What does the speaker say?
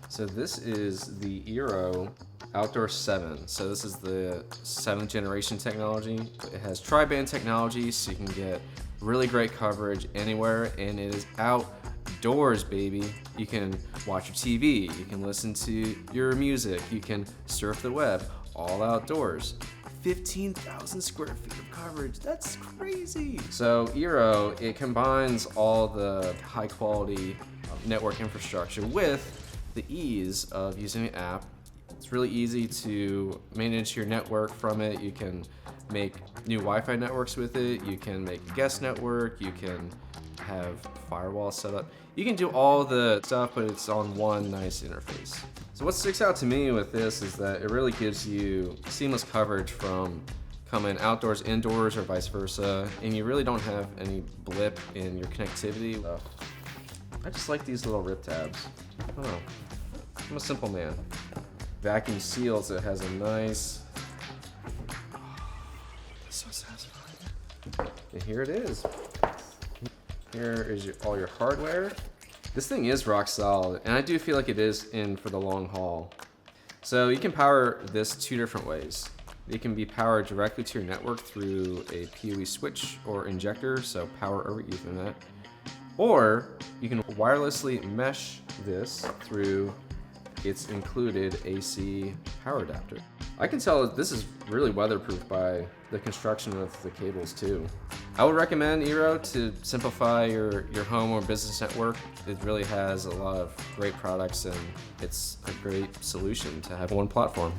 So this is the eero Outdoor 7. So this is the 7th generation technology. It has tri-band technology, so you can get really great coverage anywhere, and it is outdoors, baby. You can watch your TV, you can listen to your music, you can surf the web, all outdoors. 15,000 square feet of coverage, that's crazy. So eero, it combines all the high quality network infrastructure with the ease of using the app. It's really easy to manage your network from it. You can make new Wi-Fi networks with it. You can make a guest network. You can have firewall set up. You can do all the stuff, but it's on one nice interface. So what sticks out to me with this is that it really gives you seamless coverage from coming outdoors, indoors, or vice versa, and you really don't have any blip in your connectivity. I just like these little rip tabs. I don't know. I'm a simple man. Vacuum sealed, so it has a nice. Oh, so satisfying. And here it is. Here is all your hardware. This thing is rock solid, and I do feel like it is in for the long haul. So you can power this two different ways. It can be powered directly to your network through a PoE switch or injector, so power over Ethernet. Or you can wirelessly mesh this through its included AC power adapter. I can tell that this is really weatherproof by the construction of the cables too. I would recommend eero to simplify your home or business network. It really has a lot of great products, and it's a great solution to have one platform.